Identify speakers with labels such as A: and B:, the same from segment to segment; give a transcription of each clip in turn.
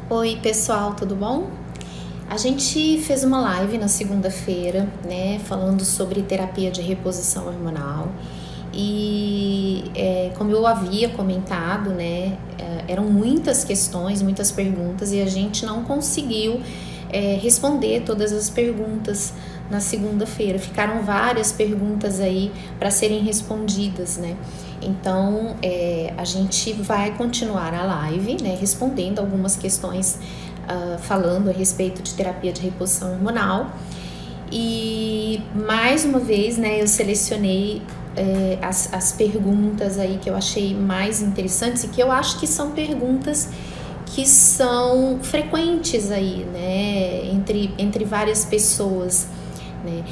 A: Oi, pessoal, tudo bom? A gente fez uma live na segunda-feira, né, falando sobre terapia de reposição hormonal e como eu havia comentado, né, eram muitas questões, muitas perguntas e a gente não conseguiu responder todas as perguntas na segunda-feira. Ficaram várias perguntas aí para serem respondidas, né? Então, a gente vai continuar a live, né, respondendo algumas questões, falando a respeito de terapia de reposição hormonal. E, mais uma vez, né, eu selecionei as perguntas aí que eu achei mais interessantes e que eu acho que são perguntas que são frequentes aí, né, entre várias pessoas. Né?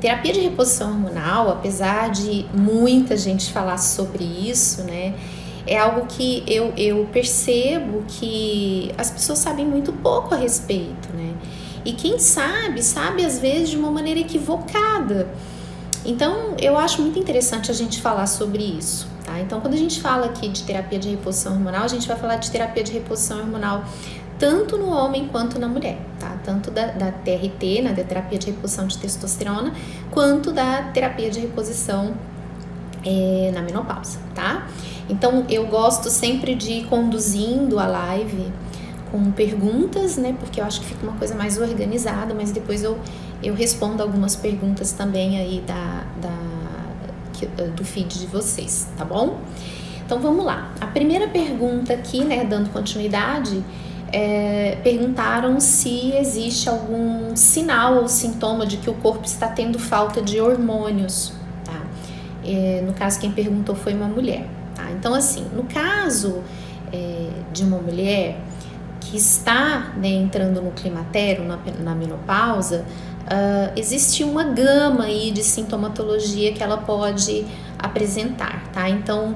A: Terapia de reposição hormonal, apesar de muita gente falar sobre isso, né, é algo que eu percebo que as pessoas sabem muito pouco a respeito, né? E quem sabe às vezes de uma maneira equivocada. Então, eu acho muito interessante a gente falar sobre isso, tá? Então, quando a gente fala aqui de terapia de reposição hormonal, a gente vai falar de terapia de reposição hormonal tanto no homem quanto na mulher, tá? Tanto da TRT, né, da terapia de reposição de testosterona, quanto da terapia de reposição na menopausa, tá? Então, eu gosto sempre de ir conduzindo a live com perguntas, né, porque eu acho que fica uma coisa mais organizada, mas depois eu respondo algumas perguntas também aí do feed de vocês, tá bom? Então, vamos lá. A primeira pergunta aqui, né, dando continuidade, perguntaram se existe algum sinal ou sintoma de que o corpo está tendo falta de hormônios, tá? No caso, quem perguntou foi uma mulher, tá? Então, assim, no caso de uma mulher que está, né, entrando no climatério, na menopausa, existe uma gama aí de sintomatologia que ela pode apresentar, tá? Então,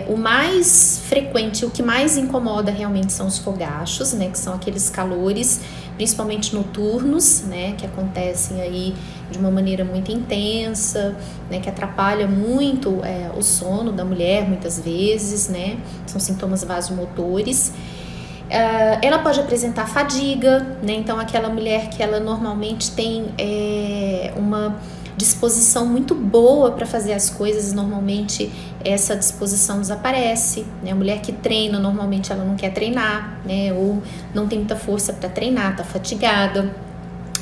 A: o mais frequente, o que mais incomoda realmente são os fogachos, né, que são aqueles calores, principalmente noturnos, né, que acontecem aí de uma maneira muito intensa, né, que atrapalha muito o sono da mulher, muitas vezes, né, são sintomas vasomotores. Ela pode apresentar fadiga, né, então aquela mulher que ela normalmente tem uma disposição muito boa para fazer as coisas, normalmente essa disposição desaparece, né? A mulher que treina, normalmente ela não quer treinar, né? Ou não tem muita força para treinar, tá fatigada,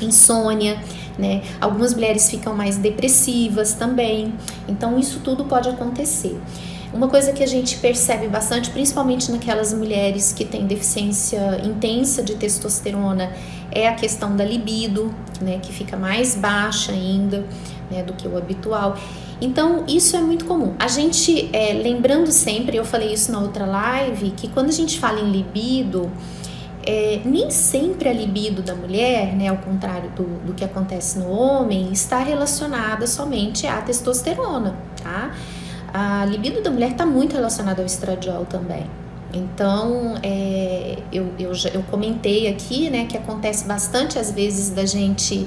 A: insônia, né? Algumas mulheres ficam mais depressivas também, então isso tudo pode acontecer. Uma coisa que a gente percebe bastante, principalmente naquelas mulheres que têm deficiência intensa de testosterona, é a questão da libido, né, que fica mais baixa ainda, né, do que o habitual. Então, isso é muito comum. A gente, lembrando sempre, eu falei isso na outra live, que quando a gente fala em libido, nem sempre a libido da mulher, né, ao contrário do que acontece no homem, está relacionada somente à testosterona, tá? A libido da mulher está muito relacionada ao estradiol também. Então, eu comentei aqui, né, que acontece bastante às vezes da gente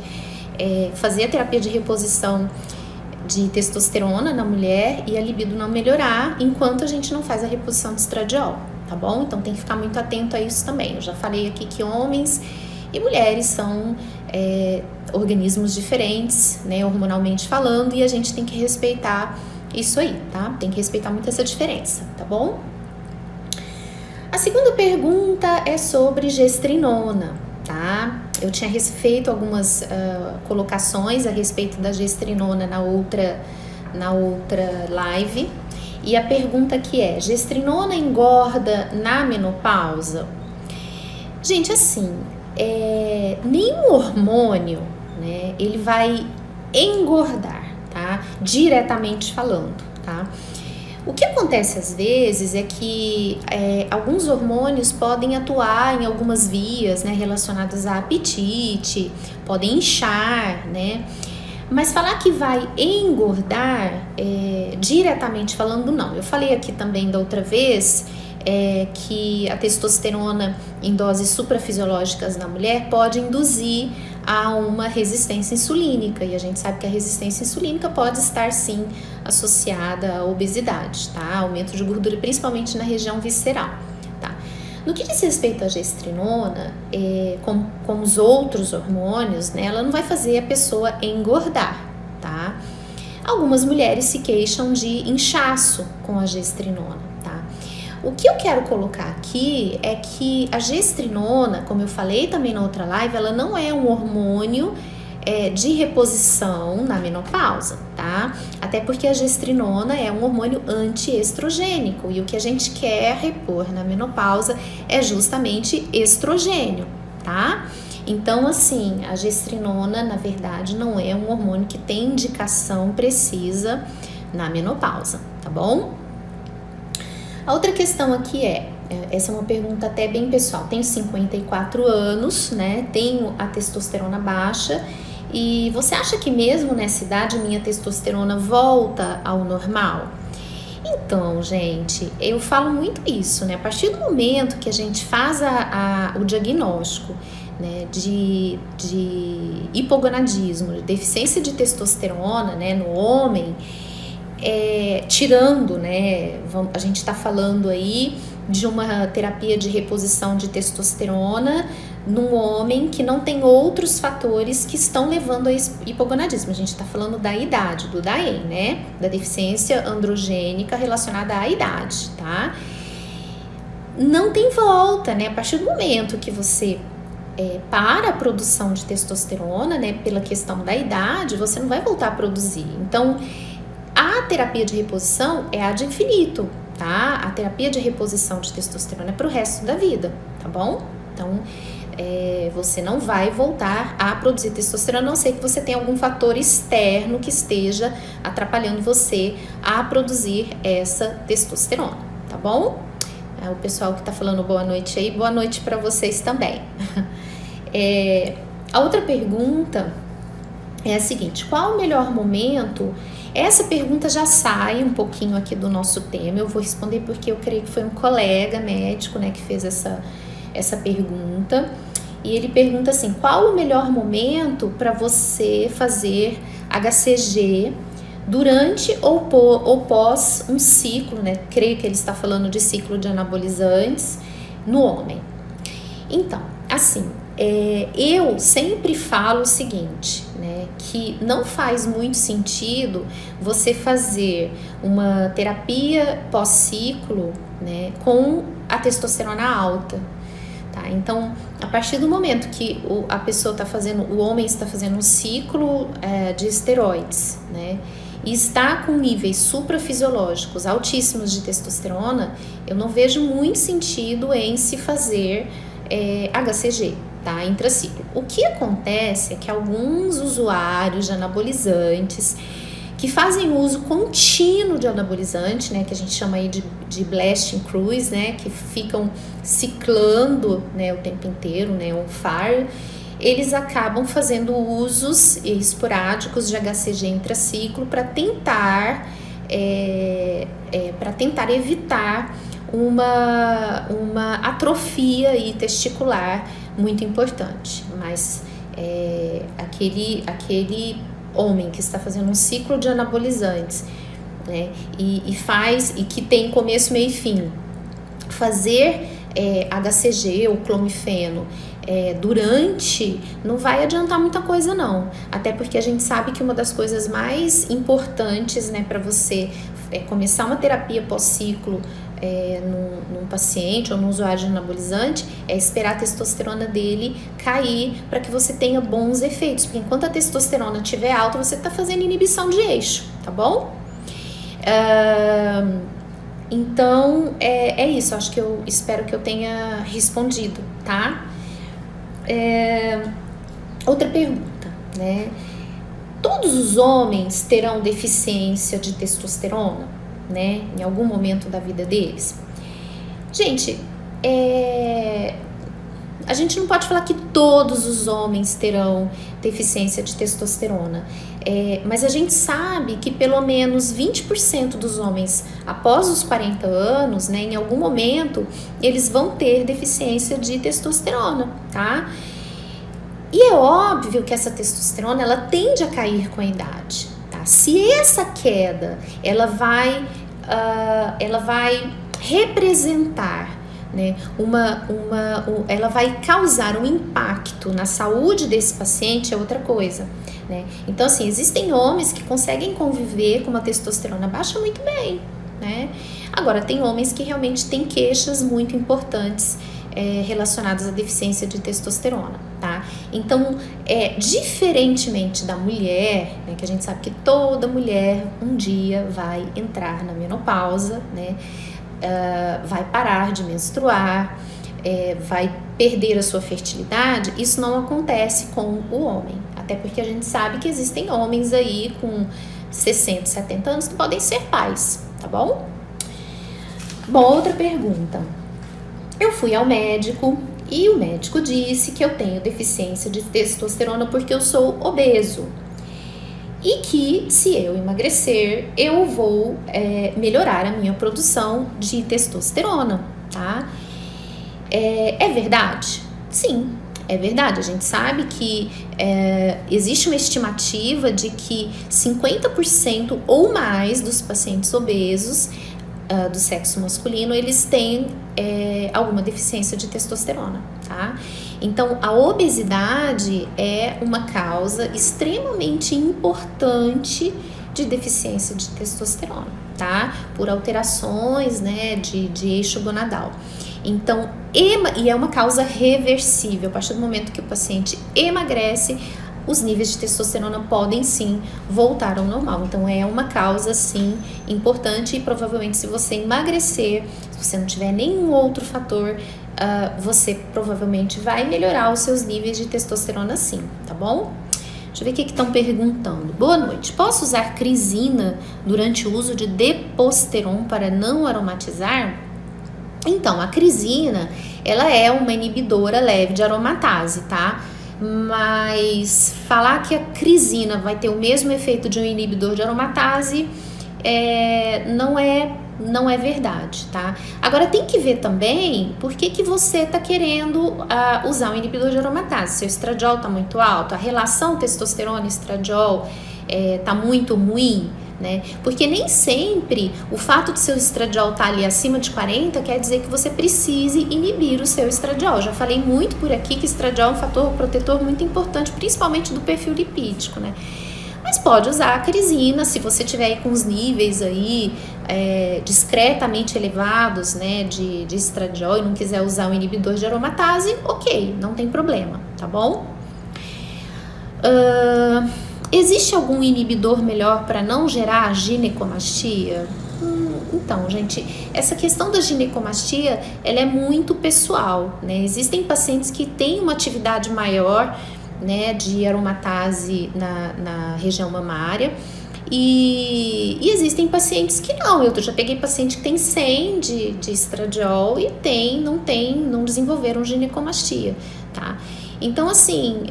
A: fazer a terapia de reposição de testosterona na mulher e a libido não melhorar enquanto a gente não faz a reposição de estradiol, tá bom? Então, tem que ficar muito atento a isso também. Eu já falei aqui que homens e mulheres são organismos diferentes, né, hormonalmente falando, e a gente tem que respeitar isso aí, tá? Tem que respeitar muito essa diferença, tá bom? A segunda pergunta é sobre gestrinona, tá? Eu tinha feito algumas colocações a respeito da gestrinona na outra live. E a pergunta que é: gestrinona engorda na menopausa? Gente, assim, nenhum hormônio, né, ele vai engordar, tá? Diretamente falando, tá? O que acontece às vezes é que alguns hormônios podem atuar em algumas vias, né, relacionadas a apetite, podem inchar, né? Mas falar que vai engordar, diretamente falando, não. Eu falei aqui também da outra vez que a testosterona em doses suprafisiológicas na mulher pode induzir a uma resistência insulínica, e a gente sabe que a resistência insulínica pode estar sim associada à obesidade, tá? Aumento de gordura, principalmente na região visceral, tá? No que diz respeito à gestrinona, com os outros hormônios, né, ela não vai fazer a pessoa engordar, tá? Algumas mulheres se queixam de inchaço com a gestrinona, tá? O que eu quero colocar aqui é que a gestrinona, como eu falei também na outra live, ela não é um hormônio de reposição na menopausa, tá? Até porque a gestrinona é um hormônio antiestrogênico e o que a gente quer repor na menopausa é justamente estrogênio, tá? Então, assim, a gestrinona, na verdade, não é um hormônio que tem indicação precisa na menopausa, tá bom? A outra questão aqui essa é uma pergunta até bem pessoal. Tenho 54 anos, né? Tenho a testosterona baixa. E você acha que mesmo nessa idade minha testosterona volta ao normal? Então, gente, eu falo muito isso, né? A partir do momento que a gente faz o diagnóstico, né, de hipogonadismo, de deficiência de testosterona, né, no homem, tirando, né, a gente está falando aí de uma terapia de reposição de testosterona num homem que não tem outros fatores que estão levando a hipogonadismo. A gente está falando da idade, do DAEM, né? Da deficiência androgênica relacionada à idade, tá? Não tem volta, né? A partir do momento que você para a produção de testosterona, né? Pela questão da idade, você não vai voltar a produzir. Então, a terapia de reposição é ad infinito, tá? A terapia de reposição de testosterona é pro resto da vida, tá bom? Então, você não vai voltar a produzir testosterona, a não ser que você tenha algum fator externo que esteja atrapalhando você a produzir essa testosterona, tá bom? O pessoal que tá falando boa noite aí, boa noite para vocês também. A outra pergunta é a seguinte: qual o melhor momento? Essa pergunta já sai um pouquinho aqui do nosso tema, eu vou responder porque eu creio que foi um colega médico, né, que fez essa pergunta, e ele pergunta assim: qual o melhor momento para você fazer HCG durante ou pós um ciclo, né? Creio que ele está falando de ciclo de anabolizantes no homem. Então, assim, eu sempre falo o seguinte, né, que não faz muito sentido você fazer uma terapia pós-ciclo, né, com a testosterona alta. Tá? Então, a partir do momento que a pessoa está fazendo, o homem está fazendo um ciclo de esteroides, né, e está com níveis suprafisiológicos altíssimos de testosterona, eu não vejo muito sentido em se fazer HCG, tá? Intraciclo. O que acontece é que alguns usuários de anabolizantes que fazem uso contínuo de anabolizante, né, que a gente chama aí de blasting cruise, né, que ficam ciclando, né, o tempo inteiro, né, on fire, eles acabam fazendo usos esporádicos de HCG intraciclo para tentar evitar uma atrofia aí testicular muito importante. Mas aquele homem que está fazendo um ciclo de anabolizantes, né, e que tem começo, meio e fim, fazer HCG ou clomifeno durante, não vai adiantar muita coisa não, até porque a gente sabe que uma das coisas mais importantes, né, para você começar uma terapia pós-ciclo num paciente ou num usuário de anabolizante é esperar a testosterona dele cair para que você tenha bons efeitos, porque enquanto a testosterona estiver alta, você está fazendo inibição de eixo, tá bom? Então, é isso, acho que eu espero que eu tenha respondido, tá? Outra pergunta, né? Todos os homens terão deficiência de testosterona, né? Em algum momento da vida deles? Gente, a gente não pode falar que todos os homens terão deficiência de testosterona, mas a gente sabe que pelo menos 20% dos homens após os 40 anos, né, em algum momento, eles vão ter deficiência de testosterona, tá? E é óbvio que essa testosterona, ela tende a cair com a idade, tá? Se essa queda, ela vai representar né, ela vai causar um impacto na saúde desse paciente é outra coisa, né? Então, assim, existem homens que conseguem conviver com uma testosterona baixa muito bem, né? Agora, tem homens que realmente têm queixas muito importantes relacionadas à deficiência de testosterona, tá? Então, diferentemente da mulher, né, que a gente sabe que toda mulher um dia vai entrar na menopausa, né? Vai parar de menstruar, vai perder a sua fertilidade, isso não acontece com o homem. Até porque a gente sabe que existem homens aí com 60, 70 anos que podem ser pais, tá bom? Bom, outra pergunta. Eu fui ao médico e o médico disse que eu tenho deficiência de testosterona porque eu sou obeso. E que se eu emagrecer, eu vou melhorar a minha produção de testosterona, tá? É verdade? Sim, é verdade. A gente sabe que existe uma estimativa de que 50% ou mais dos pacientes obesos do sexo masculino, eles têm alguma deficiência de testosterona, tá? Então, a obesidade é uma causa extremamente importante de deficiência de testosterona, tá? Por alterações, né, de eixo gonadal. Então, e é uma causa reversível. A partir do momento que o paciente emagrece, os níveis de testosterona podem sim voltar ao normal. Então é uma causa sim importante e provavelmente se você emagrecer, se você não tiver nenhum outro fator, você provavelmente vai melhorar os seus níveis de testosterona sim, tá bom? Deixa eu ver o que estão perguntando. Boa noite. Posso usar crisina durante o uso de Deposteron para não aromatizar? Então, a crisina, ela é uma inibidora leve de aromatase, tá? Mas falar que a crisina vai ter o mesmo efeito de um inibidor de aromatase não é verdade, tá? Agora tem que ver também por que você tá querendo usar um inibidor de aromatase. Seu estradiol tá muito alto, a relação testosterona e estradiol tá muito ruim, né? Porque nem sempre o fato de seu estradiol estar ali acima de 40 quer dizer que você precise inibir o seu estradiol. Já falei muito por aqui que estradiol é um fator protetor muito importante, principalmente do perfil lipídico, né? Mas pode usar a crisina se você tiver aí com os níveis aí discretamente elevados, né, de estradiol e não quiser usar um inibidor de aromatase, ok, não tem problema, tá bom? Existe algum inibidor melhor para não gerar ginecomastia? Então, gente, essa questão da ginecomastia, ela é muito pessoal, né? Existem pacientes que têm uma atividade maior, né, de aromatase na região mamária e existem pacientes que não. Eu já peguei paciente que tem 100 de estradiol e não desenvolveram ginecomastia, tá? Então, assim,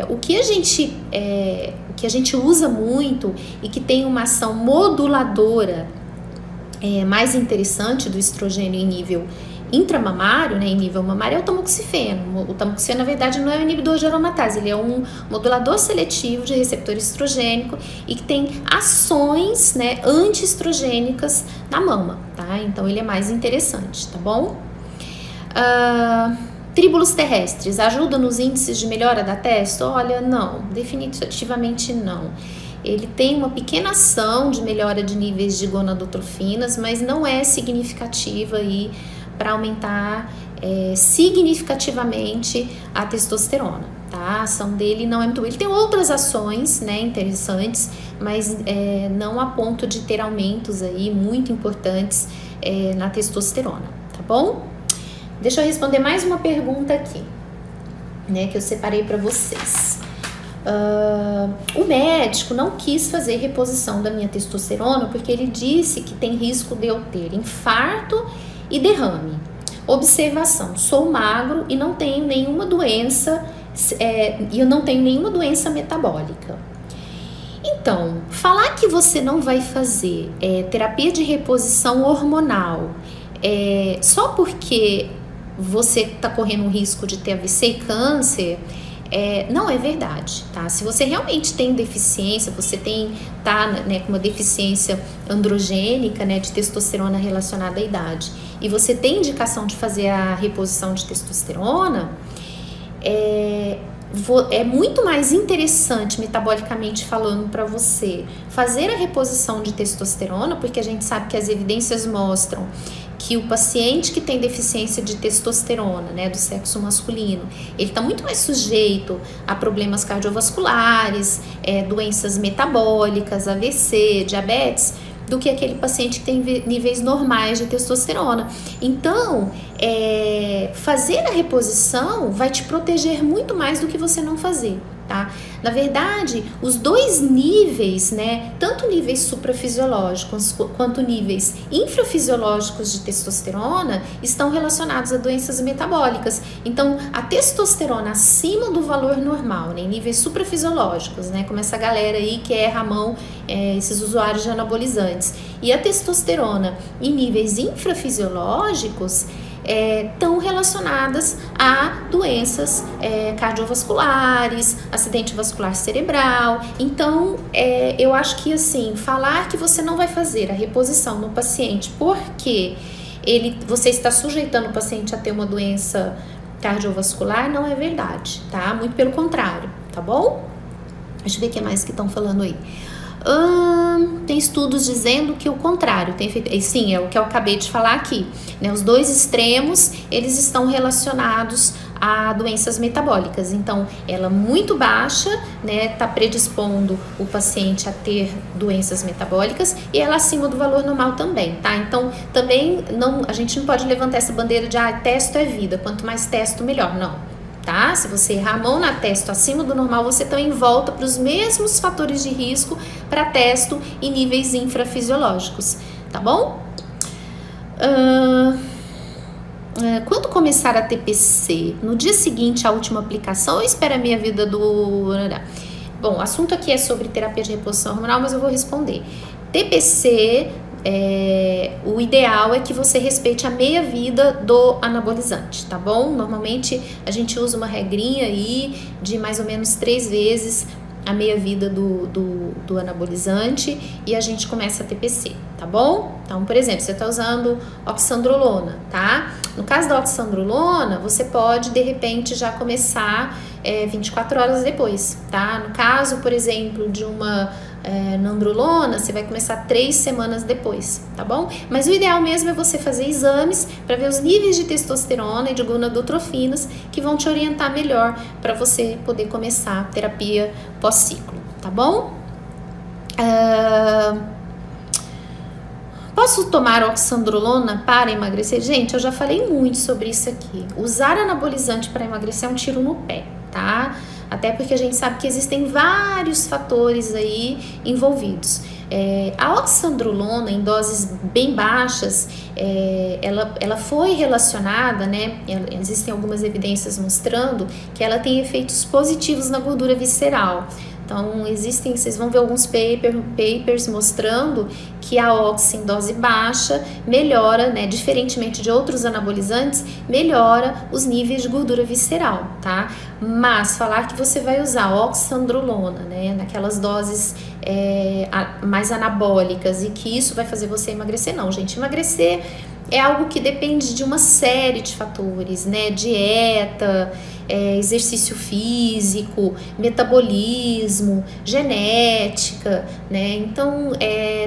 A: o que a gente usa muito e que tem uma ação moduladora mais interessante do estrogênio em nível intramamário, né, em nível mamário, é o tamoxifeno. O tamoxifeno, na verdade, não é um inibidor de aromatase, ele é um modulador seletivo de receptor estrogênico e que tem ações, né, antiestrogênicas na mama, tá? Então, ele é mais interessante, tá bom? Tríbulos terrestres ajudam nos índices de melhora da testo? Olha, não, definitivamente não. Ele tem uma pequena ação de melhora de níveis de gonadotrofinas, mas não é significativa aí para aumentar significativamente a testosterona, tá? A ação dele não é muito... Ele tem outras ações, né, interessantes, mas não a ponto de ter aumentos aí muito importantes na testosterona, tá bom? Deixa eu responder mais uma pergunta aqui, né, que eu separei para vocês. O médico não quis fazer reposição da minha testosterona porque ele disse que tem risco de eu ter infarto e derrame. Observação: sou magro e não tenho nenhuma doença, metabólica. Então, falar que você não vai fazer terapia de reposição hormonal só porque você está correndo um risco de ter AVC e câncer não é verdade, tá? Se você realmente tem deficiência, você tá, né, com uma deficiência androgênica, né, de testosterona relacionada à idade, e você tem indicação de fazer a reposição de testosterona, é muito mais interessante, metabolicamente falando, para você fazer a reposição de testosterona, porque a gente sabe que as evidências mostram que o paciente que tem deficiência de testosterona, né, do sexo masculino, ele está muito mais sujeito a problemas cardiovasculares, doenças metabólicas, AVC, diabetes, do que aquele paciente que tem níveis normais de testosterona. Então, fazer a reposição vai te proteger muito mais do que você não fazer, tá? Na verdade, os dois níveis, né, tanto níveis suprafisiológicos quanto níveis infrafisiológicos de testosterona, estão relacionados a doenças metabólicas. Então, a testosterona acima do valor normal, né, em níveis suprafisiológicos, né, como essa galera aí que erra a mão, esses usuários de anabolizantes, e a testosterona em níveis infrafisiológicos, estão relacionadas a doenças cardiovasculares, acidente vascular cerebral. Então, eu acho que assim, falar que você não vai fazer a reposição no paciente porque você está sujeitando o paciente a ter uma doença cardiovascular não é verdade, tá? Muito pelo contrário, tá bom? Deixa eu ver o que mais que estão falando aí. Tem estudos dizendo que o contrário tem feito. Sim, é o que eu acabei de falar aqui, né? Os dois extremos, eles estão relacionados a doenças metabólicas. Então, ela muito baixa, né, tá predispondo o paciente a ter doenças metabólicas, e ela acima do valor normal também, tá? Então, também a gente não pode levantar essa bandeira de testo é vida, quanto mais testo melhor, não. Tá? Se você errar a mão na testo acima do normal, você também volta para os mesmos fatores de risco para testo em níveis infrafisiológicos, tá bom? Quando começar a TPC? No dia seguinte à última aplicação ou espera a meia vida do... Bom, o assunto aqui é sobre terapia de reposição hormonal, mas eu vou responder. TPC... o ideal é que você respeite a meia vida do anabolizante, tá bom? Normalmente a gente usa uma regrinha aí de mais ou menos 3 vezes a meia vida do anabolizante e a gente começa a TPC, tá bom? Então, por exemplo, você tá usando oxandrolona, tá? No caso da oxandrolona, você pode de repente já começar 24 horas depois, tá? No caso, por exemplo, de uma nandrolona, você vai começar 3 semanas depois, tá bom? Mas o ideal mesmo é você fazer exames para ver os níveis de testosterona e de gonadotrofinas que vão te orientar melhor para você poder começar a terapia pós-ciclo, tá bom? Posso tomar oxandrolona para emagrecer? Gente, eu já falei muito sobre isso aqui. Usar anabolizante para emagrecer é um tiro no pé, tá? Até porque a gente sabe que existem vários fatores aí envolvidos. A oxandrolona em doses bem baixas, ela foi relacionada, né? Existem algumas evidências mostrando que ela tem efeitos positivos na gordura visceral. Então, vocês vão ver alguns papers mostrando que a oxi em dose baixa melhora, né, diferentemente de outros anabolizantes, melhora os níveis de gordura visceral, tá? Mas falar que você vai usar oxandrolona, né, naquelas doses mais anabólicas e que isso vai fazer você emagrecer, não, gente. Emagrecer é algo que depende de uma série de fatores, né? Dieta, exercício físico, metabolismo, genética, né? Então,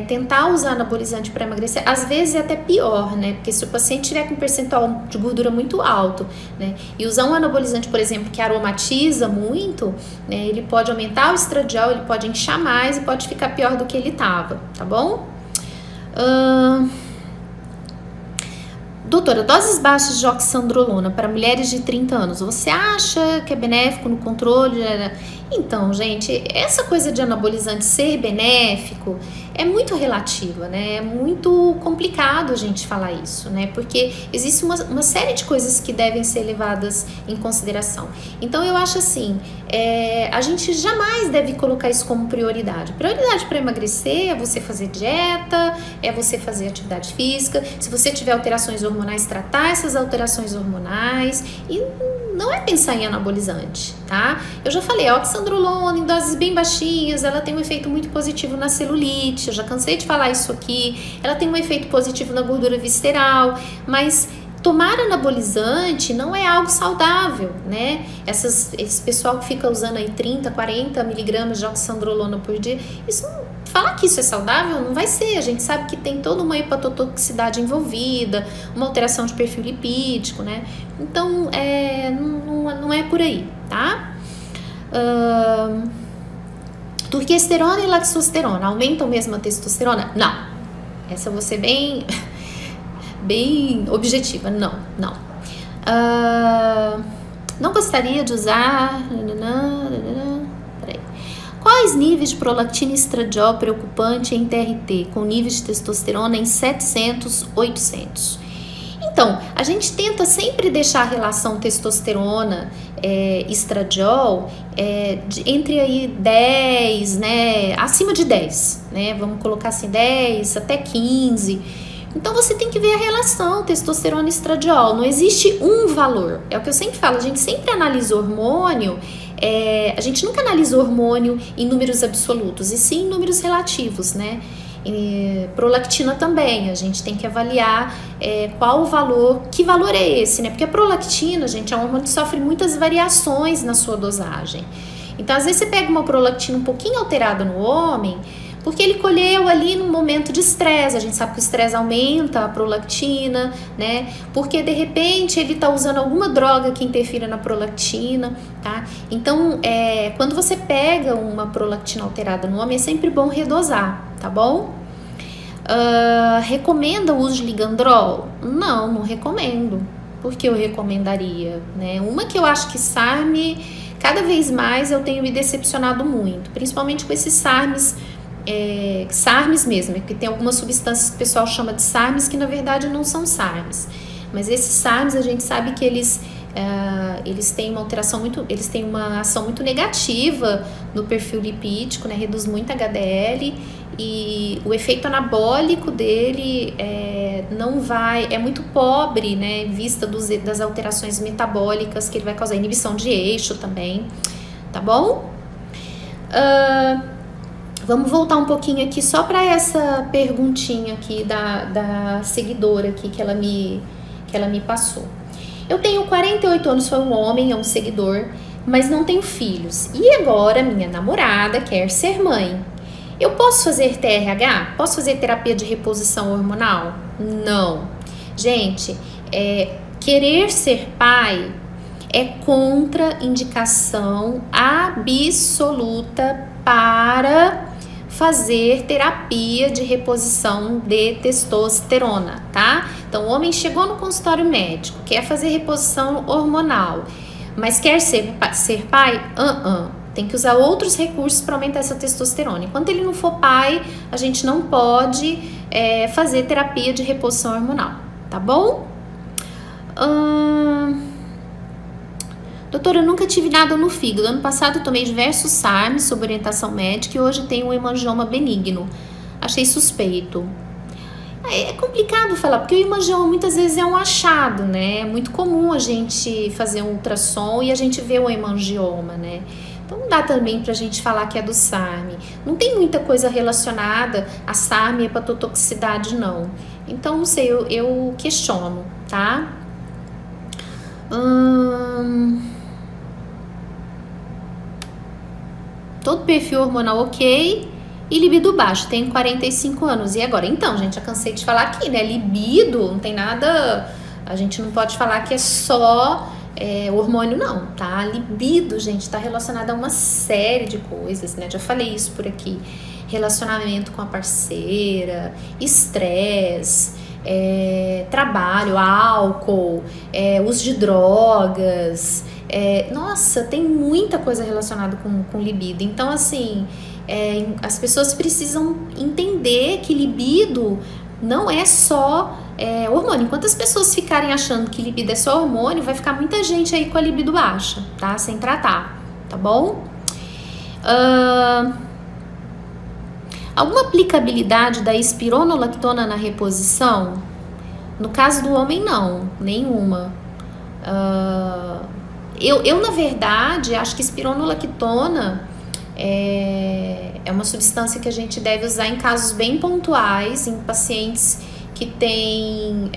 A: tentar usar anabolizante para emagrecer, às vezes é até pior, né? Porque se o paciente tiver com um percentual de gordura muito alto, né? E usar um anabolizante, por exemplo, que aromatiza muito, né? Ele pode aumentar o estradiol, ele pode inchar mais e pode ficar pior do que ele estava, tá bom? Doutora, doses baixas de oxandrolona para mulheres de 30 anos, você acha que é benéfico no controle? Então, gente, essa coisa de anabolizante ser benéfico é muito relativa, né? É muito complicado a gente falar isso, né? Porque existe uma série de coisas que devem ser levadas em consideração. Então, eu acho assim, a gente jamais deve colocar isso como prioridade. Prioridade para emagrecer é você fazer dieta, é você fazer atividade física. Se você tiver alterações hormonais, tratar essas alterações hormonais e não é pensar em anabolizante, tá? Eu já falei, a oxandrolona em doses bem baixinhas, ela tem um efeito muito positivo na celulite, eu já cansei de falar isso aqui, ela tem um efeito positivo na gordura visceral, mas tomar anabolizante não é algo saudável, né? Esse pessoal que fica usando aí 30, 40 miligramas de oxandrolona por dia, falar que isso é saudável não vai ser. A gente sabe que tem toda uma hepatotoxicidade envolvida, uma alteração de perfil lipídico, né? Então, não é por aí, tá? Turquesterona e laxosterona aumentam mesmo a testosterona? Não. Essa eu vou ser bem objetiva. Não. Não gostaria de usar... Peraí. Quais níveis de prolactina e estradiol preocupante em TRT, com níveis de testosterona em 700, 800? Então, a gente tenta sempre deixar a relação testosterona estradiol entre aí 10, né, acima de 10, né, vamos colocar assim 10 até 15. Então você tem que ver a relação testosterona e estradiol, não existe um valor, é o que eu sempre falo, a gente sempre analisa o hormônio, a gente nunca analisa o hormônio em números absolutos, e sim em números relativos, né? Prolactina também, a gente tem que avaliar qual o valor, que valor é esse, né? Porque a prolactina, gente, é um hormônio que sofre muitas variações na sua dosagem. Então, às vezes você pega uma prolactina um pouquinho alterada no homem, porque ele colheu ali num momento de estresse, a gente sabe que o estresse aumenta a prolactina, né? Porque de repente ele tá usando alguma droga que interfira na prolactina, tá? Então, quando você pega uma prolactina alterada no homem, é sempre bom redosar, tá bom? Recomenda o uso de ligandrol? Não recomendo. Por que eu recomendaria, né? Uma que eu acho que SARM, cada vez mais eu tenho me decepcionado muito, principalmente com esses SARMs, SARMs mesmo, porque tem algumas substâncias que o pessoal chama de SARMs que na verdade não são SARMs, mas esses SARMs a gente sabe que eles têm uma alteração eles têm uma ação muito negativa no perfil lipídico, né, reduz muito HDL e o efeito anabólico dele é muito pobre, né, vista das alterações metabólicas que ele vai causar, inibição de eixo também, tá bom? Vamos voltar um pouquinho aqui só para essa perguntinha aqui da seguidora aqui que ela me passou. Eu tenho 48 anos, sou um homem, é um seguidor, mas não tenho filhos. E agora minha namorada quer ser mãe. Eu posso fazer TRH? Posso fazer terapia de reposição hormonal? Não. Gente, querer ser pai é contraindicação absoluta para fazer terapia de reposição de testosterona, tá? Então, o homem chegou no consultório médico, quer fazer reposição hormonal, mas quer ser pai? Tem que usar outros recursos para aumentar essa testosterona. Enquanto ele não for pai, a gente não pode fazer terapia de reposição hormonal, tá bom? Doutora, eu nunca tive nada no fígado. Ano passado eu tomei diversos SARMs sob orientação médica e hoje tenho um hemangioma benigno. Achei suspeito. É complicado falar, porque o hemangioma muitas vezes é um achado, né? É muito comum a gente fazer um ultrassom e a gente ver o hemangioma, né? Então não dá também pra gente falar que é do SARM. Não tem muita coisa relacionada a SARM e hepatotoxicidade, não. Então, não sei, eu questiono, tá? Todo perfil hormonal ok e libido baixo, tenho 45 anos. E agora? Então, gente, já cansei de falar aqui, né? Libido, não tem nada... A gente não pode falar que é só hormônio, não, tá? Libido, gente, tá relacionado a uma série de coisas, né? Já falei isso por aqui. Relacionamento com a parceira, estresse, trabalho, álcool, uso de drogas... nossa, tem muita coisa relacionada com libido. Então, assim, as pessoas precisam entender que libido não é só hormônio. Enquanto as pessoas ficarem achando que libido é só hormônio, vai ficar muita gente aí com a libido baixa, tá? Sem tratar, tá bom? Alguma aplicabilidade da espironolactona na reposição? No caso do homem, não, nenhuma. Eu na verdade, acho que espironolactona é uma substância que a gente deve usar em casos bem pontuais, em pacientes que têm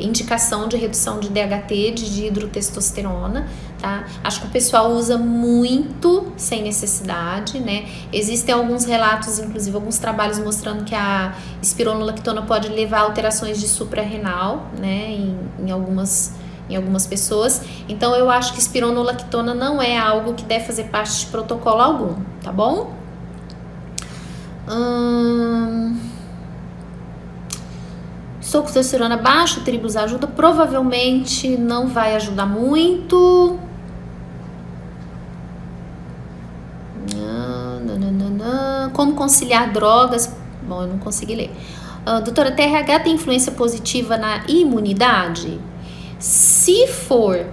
A: indicação de redução de DHT, de dihidrotestosterona, tá? Acho que o pessoal usa muito sem necessidade, né? Existem alguns relatos, inclusive alguns trabalhos mostrando que a espironolactona pode levar a alterações de suprarrenal, né? Em algumas pessoas. Então eu acho que espironolactona não é algo que deve fazer parte de protocolo algum, tá bom? Estou com testosterona baixa, o tribulus ajuda? Provavelmente não vai ajudar muito. Como conciliar drogas? Bom, eu não consegui ler. Doutora, TRH tem influência positiva na imunidade? Se for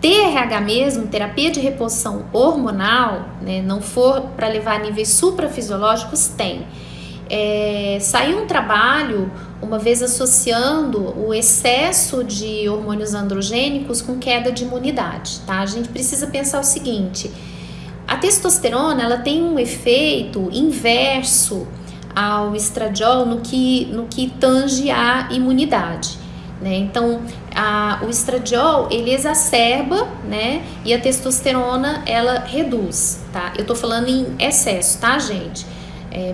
A: TRH mesmo, terapia de reposição hormonal, né, não for para levar a níveis suprafisiológicos, tem. Saiu um trabalho uma vez associando o excesso de hormônios androgênicos com queda de imunidade, tá? A gente precisa pensar o seguinte: a testosterona, ela tem um efeito inverso ao estradiol no que tange a imunidade, né? Então, o estradiol, ele exacerba, né? E a testosterona, ela reduz, tá? Eu tô falando em excesso, tá, gente?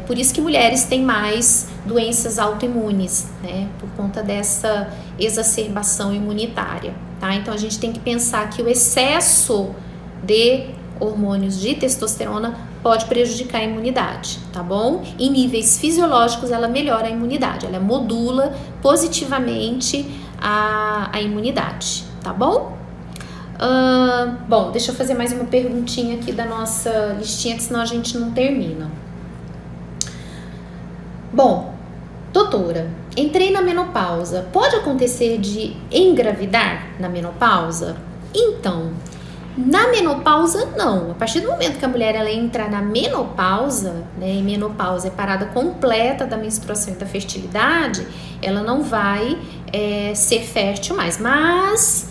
A: Por isso que mulheres têm mais doenças autoimunes, né? Por conta dessa exacerbação imunitária, tá? Então, a gente tem que pensar que o excesso de hormônios de testosterona pode prejudicar a imunidade, tá bom? Em níveis fisiológicos, ela melhora a imunidade, ela modula positivamente a imunidade, tá bom? Bom, deixa eu fazer mais uma perguntinha aqui da nossa listinha, que senão a gente não termina. Bom, doutora, entrei na menopausa, pode acontecer de engravidar na menopausa? Então, na menopausa, não. A partir do momento que a mulher ela entra na menopausa, né, e menopausa é parada completa da menstruação e da fertilidade, ela não vai ser fértil mais. Mas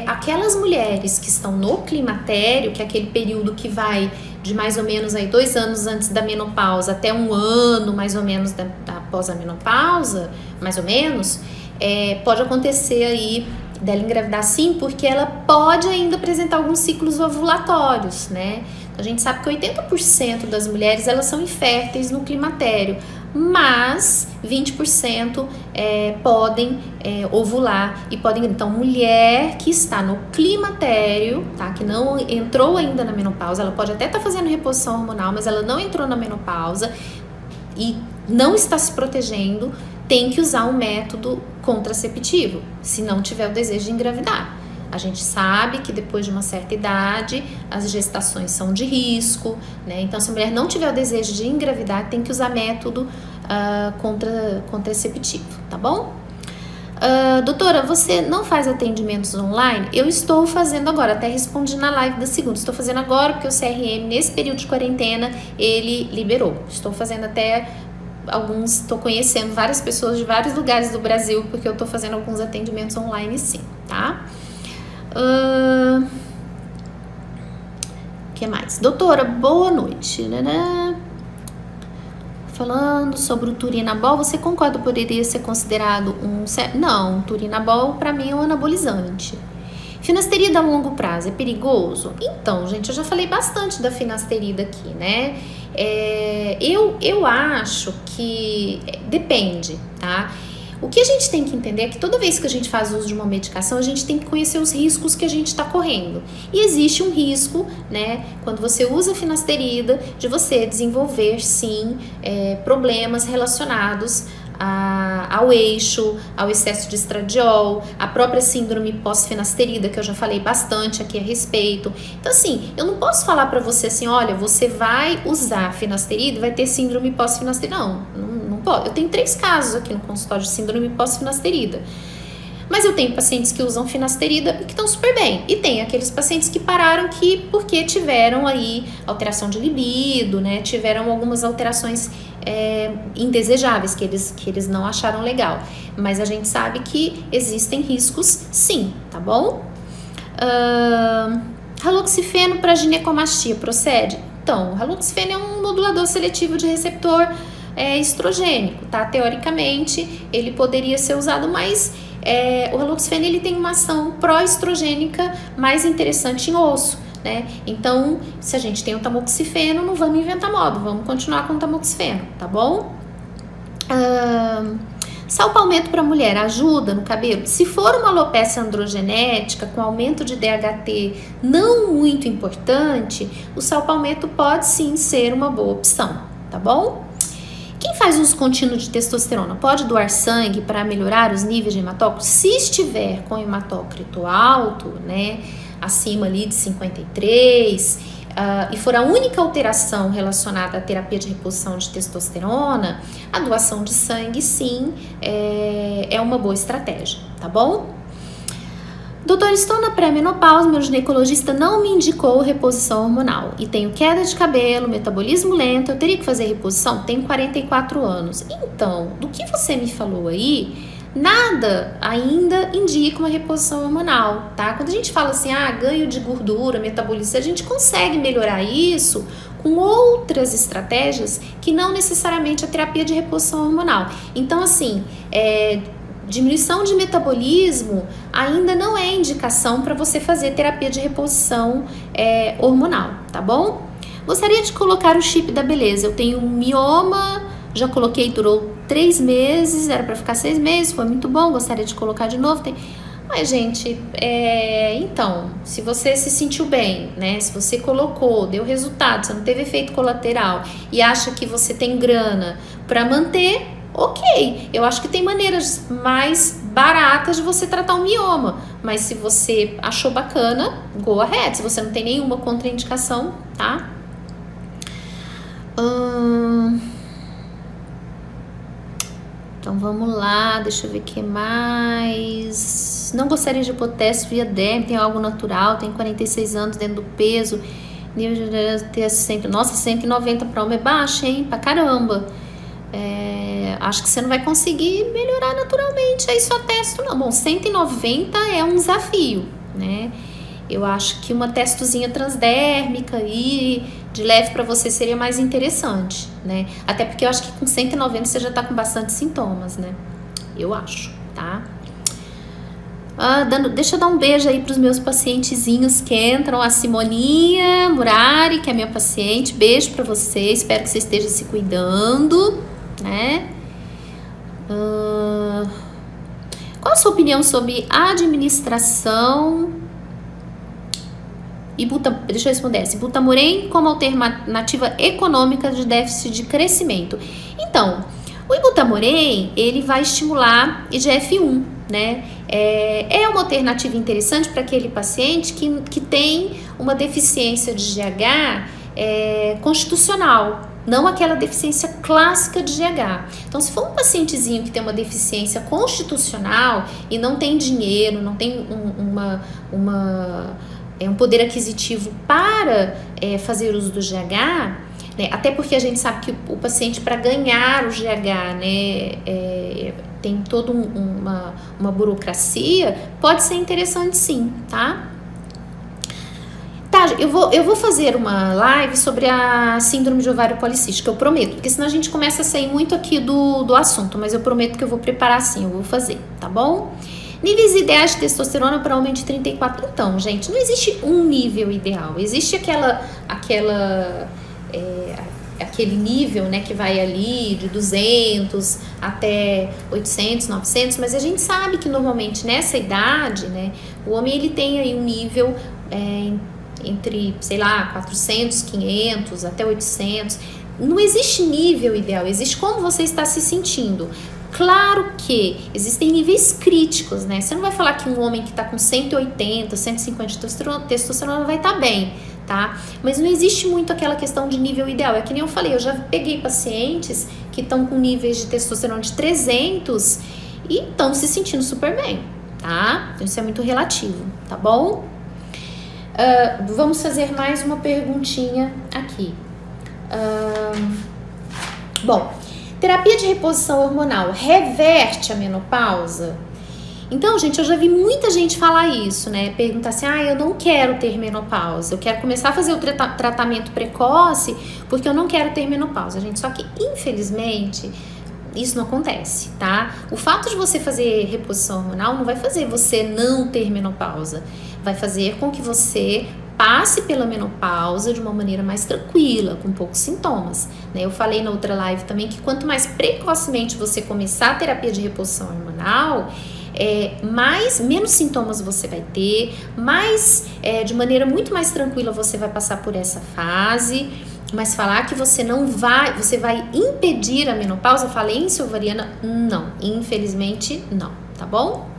A: aquelas mulheres que estão no climatério, que é aquele período que vai de mais ou menos aí 2 anos antes da menopausa até 1 ano mais ou menos após a menopausa, mais ou menos, pode acontecer aí dela engravidar sim, porque ela pode ainda apresentar alguns ciclos ovulatórios, né? A gente sabe que 80% das mulheres elas são inférteis no climatério, mas 20% podem ovular e podem. Então, mulher que está no climatério, tá? Que não entrou ainda na menopausa, ela pode até estar fazendo reposição hormonal, mas ela não entrou na menopausa e não está se protegendo, tem que usar um método contraceptivo, se não tiver o desejo de engravidar. A gente sabe que depois de uma certa idade, as gestações são de risco, né? Então, se a mulher não tiver o desejo de engravidar, tem que usar método contraceptivo, tá bom? Doutora, você não faz atendimentos online? Eu estou fazendo agora, até respondi na live da segunda. Estou fazendo agora porque o CRM, nesse período de quarentena, ele liberou. Estou fazendo até alguns, estou conhecendo várias pessoas de vários lugares do Brasil, porque eu estou fazendo alguns atendimentos online sim, tá? Que mais? Doutora, boa noite. Falando sobre o turinabol, você concorda que poderia ser considerado Não, turinabol para mim é um anabolizante. Finasterida a longo prazo é perigoso? Então, gente, eu já falei bastante da finasterida aqui, né? Eu acho que depende, tá? O que a gente tem que entender é que toda vez que a gente faz uso de uma medicação, a gente tem que conhecer os riscos que a gente está correndo. E existe um risco, né, quando você usa a finasterida, de você desenvolver, sim, problemas relacionados ao eixo, ao excesso de estradiol, a própria síndrome pós-finasterida, que eu já falei bastante aqui a respeito. Então, assim, eu não posso falar pra você assim, olha, você vai usar finasterida e vai ter síndrome pós-finasterida. Não pode. Eu tenho 3 casos aqui no consultório de síndrome pós-finasterida. Mas eu tenho pacientes que usam finasterida e que estão super bem. E tem aqueles pacientes que pararam porque tiveram aí alteração de libido, né? Tiveram algumas alterações indesejáveis que eles não acharam legal. Mas a gente sabe que existem riscos sim, tá bom? Raloxifeno para ginecomastia, procede? Então, o raloxifeno é um modulador seletivo de receptor estrogênico, tá? Teoricamente, ele poderia ser usado, mas o raloxifeno ele tem uma ação pró-estrogênica mais interessante em osso, né? Então, se a gente tem o tamoxifeno, não vamos inventar moda, vamos continuar com o tamoxifeno, tá bom? Sal palmito para mulher ajuda no cabelo? Se for uma alopecia androgenética com aumento de DHT não muito importante, o sal palmito pode sim ser uma boa opção, tá bom? Quem faz uso contínuo de testosterona pode doar sangue para melhorar os níveis de hematócrito? Se estiver com hematócrito alto, né, acima ali de 53, e for a única alteração relacionada à terapia de reposição de testosterona, a doação de sangue, sim, é uma boa estratégia, tá bom? Doutor, estou na pré-menopausa, meu ginecologista não me indicou reposição hormonal e tenho queda de cabelo, metabolismo lento, eu teria que fazer reposição? Tenho 44 anos. Então, do que você me falou aí, nada ainda indica uma reposição hormonal, tá? Quando a gente fala assim, ganho de gordura, metabolismo, a gente consegue melhorar isso com outras estratégias que não necessariamente a terapia de reposição hormonal. Então, assim, diminuição de metabolismo ainda não é indicação para você fazer terapia de reposição hormonal, tá bom? Gostaria de colocar o chip da beleza. Eu tenho um mioma, já coloquei, durou 3 meses, era para ficar 6 meses, foi muito bom, gostaria de colocar de novo. Mas, gente, então, se você se sentiu bem, né? Se você colocou, deu resultado, você não teve efeito colateral e acha que você tem grana para manter, ok. Eu acho que tem maneiras mais baratas de você tratar um mioma, mas se você achou bacana, go ahead. Se você não tem nenhuma contraindicação, tá? Então vamos lá, deixa eu ver o que mais. Não gostaria de hipotése via derme, tem algo natural, tem 46 anos dentro do peso, nível de ter sempre. Nossa, 190 para homem é baixo, hein? Pra caramba. Acho que você não vai conseguir melhorar naturalmente aí sua testo, não. Bom, 190 é um desafio, né? Eu acho que uma testozinha transdérmica aí de leve para você seria mais interessante, né? Até porque eu acho que com 190 você já tá com bastante sintomas, né? Eu acho, tá? Deixa eu dar um beijo aí pros meus pacientezinhos que entram. A Simoninha Murari, que é minha paciente. Beijo pra você, espero que você esteja se cuidando, né? Qual a sua opinião sobre a administração deixa eu responder essa. Ibutamoren como alternativa econômica de déficit de crescimento. Então, o Ibutamoren, ele vai estimular IGF-1, né? É uma alternativa interessante para aquele paciente que tem uma deficiência de GH constitucional, não aquela deficiência clássica de GH. Então, se for um pacientezinho que tem uma deficiência constitucional e não tem dinheiro, não tem um poder aquisitivo para fazer uso do GH, né? Até porque a gente sabe que o paciente, para ganhar o GH, né, tem toda uma burocracia, pode ser interessante sim, tá? Tá, eu vou fazer uma live sobre a síndrome de ovário policístico, eu prometo, porque senão a gente começa a sair muito aqui do assunto, mas eu prometo que eu vou preparar sim, eu vou fazer, tá bom? Níveis ideais de testosterona para homem de 34. Então, gente, não existe um nível ideal. Existe aquele nível, né, que vai ali de 200 até 800, 900, mas a gente sabe que normalmente nessa idade, né, o homem ele tem aí um nível entre, sei lá, 400, 500 até 800. Não existe nível ideal, existe como você está se sentindo. Claro que existem níveis críticos, né? Você não vai falar que um homem que tá com 180, 150 de testosterona vai estar bem, tá? Mas não existe muito aquela questão de nível ideal. É que nem eu falei, eu já peguei pacientes que estão com níveis de testosterona de 300 e estão se sentindo super bem, tá? Então isso é muito relativo, tá bom? Vamos fazer mais uma perguntinha aqui. Bom, terapia de reposição hormonal reverte a menopausa? Então, gente, eu já vi muita gente falar isso, né? Perguntar assim, eu não quero ter menopausa, eu quero começar a fazer o tratamento precoce porque eu não quero ter menopausa, gente. Só que, infelizmente, isso não acontece, tá? O fato de você fazer reposição hormonal não vai fazer você não ter menopausa. Vai fazer com que você passe pela menopausa de uma maneira mais tranquila, com poucos sintomas, né? Eu falei na outra live também que quanto mais precocemente você começar a terapia de reposição hormonal, menos sintomas você vai ter, de maneira muito mais tranquila você vai passar por essa fase. Mas falar que você vai impedir a menopausa, falência ovariana, não, infelizmente não, tá bom?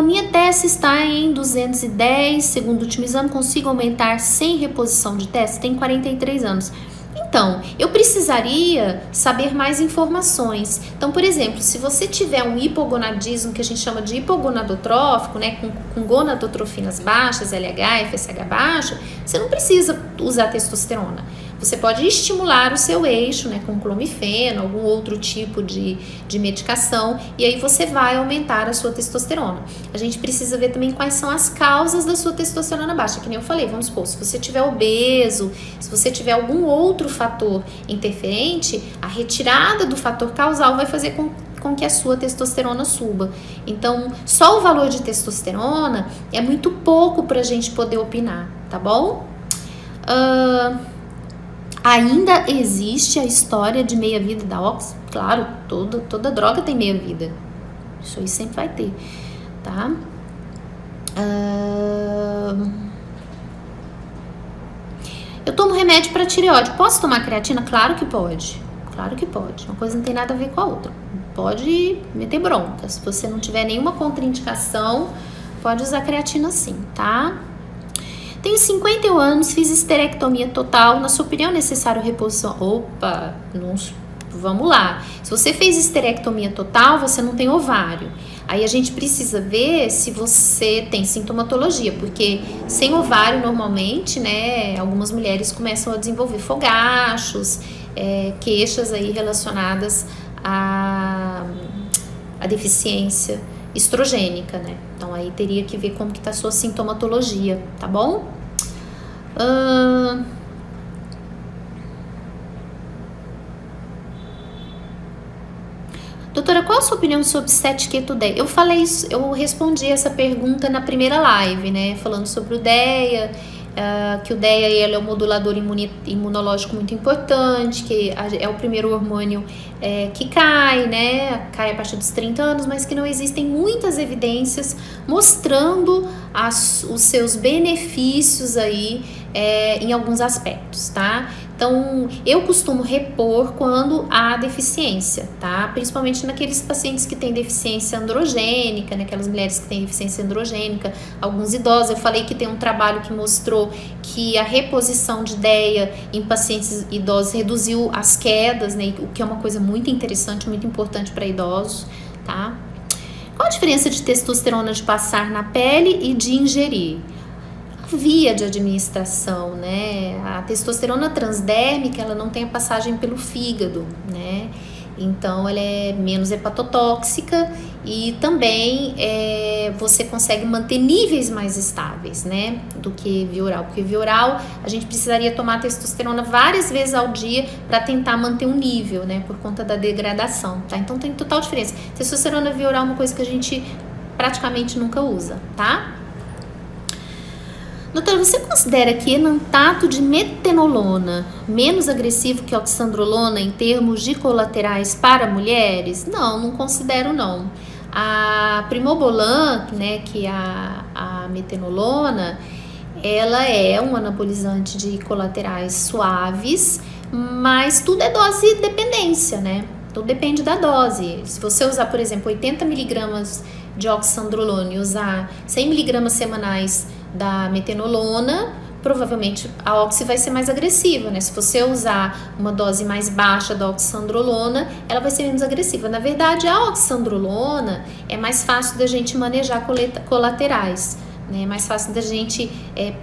A: Minha TESS está em 210, segundo o último exame, consigo aumentar sem reposição de TESS? Tem 43 anos. Então, eu precisaria saber mais informações. Então, por exemplo, se você tiver um hipogonadismo, que a gente chama de hipogonadotrófico, né, com gonadotrofinas baixas, LH, FSH baixo, você não precisa usar testosterona. Você pode estimular o seu eixo, né, com clomifeno, algum outro tipo de medicação, e aí você vai aumentar a sua testosterona. A gente precisa ver também quais são as causas da sua testosterona baixa, que nem eu falei, vamos supor, se você tiver obeso, se você tiver algum outro fator interferente, a retirada do fator causal vai fazer com que a sua testosterona suba. Então, só o valor de testosterona é muito pouco pra gente poder opinar, tá bom? Ainda existe a história de meia-vida da Oxy? Claro, toda droga tem meia-vida. Isso aí sempre vai ter, tá? Eu tomo remédio para tireoide. Posso tomar creatina? Claro que pode. Claro que pode. Uma coisa não tem nada a ver com a outra. Pode meter bronca. Se você não tiver nenhuma contraindicação, pode usar creatina sim, tá? Tenho 51 anos, fiz esterectomia total. Na sua opinião, é necessário reposição? Opa, não, vamos lá. Se você fez esterectomia total, você não tem ovário. Aí a gente precisa ver se você tem sintomatologia, porque sem ovário, normalmente, né, algumas mulheres começam a desenvolver fogachos, queixas aí relacionadas à deficiência estrogênica, né? Então aí teria que ver como que tá a sua sintomatologia, tá bom? Doutora, qual a sua opinião sobre 7-keto DEA? Eu falei isso, eu respondi essa pergunta na primeira live, né? Falando sobre o DEA, que o DEA ele é um modulador imunológico muito importante, que é o primeiro hormônio que cai, né? Cai a partir dos 30 anos, mas que não existem muitas evidências mostrando os seus benefícios aí em alguns aspectos, tá? Então, eu costumo repor quando há deficiência, tá? Principalmente naqueles pacientes que têm deficiência androgênica, né? Aquelas mulheres que têm deficiência androgênica, alguns idosos. Eu falei que tem um trabalho que mostrou que a reposição de DEA em pacientes idosos reduziu as quedas, né? O que é uma coisa muito interessante, muito importante para idosos, tá? Qual a diferença de testosterona de passar na pele e de ingerir? Via de administração, né? A testosterona transdérmica, ela não tem a passagem pelo fígado, né? Então, ela é menos hepatotóxica e também você consegue manter níveis mais estáveis, né? Do que via oral. Porque via oral, a gente precisaria tomar testosterona várias vezes ao dia para tentar manter um nível, né? Por conta da degradação, tá? Então, tem total diferença. Testosterona via oral é uma coisa que a gente praticamente nunca usa, tá? Doutora, você considera que enantato de metenolona menos agressivo que oxandrolona em termos de colaterais para mulheres? Não considero não. A primobolan, né, que é a metenolona, ela é um anabolizante de colaterais suaves, mas tudo é dose dependência, né? Tudo depende da dose. Se você usar, por exemplo, 80 miligramas de oxandrolona e usar 100 miligramas semanais da metenolona, provavelmente a oxi vai ser mais agressiva, né? Se você usar uma dose mais baixa da oxandrolona, ela vai ser menos agressiva. Na verdade, a oxandrolona é mais fácil da gente manejar colaterais, né? É mais fácil da gente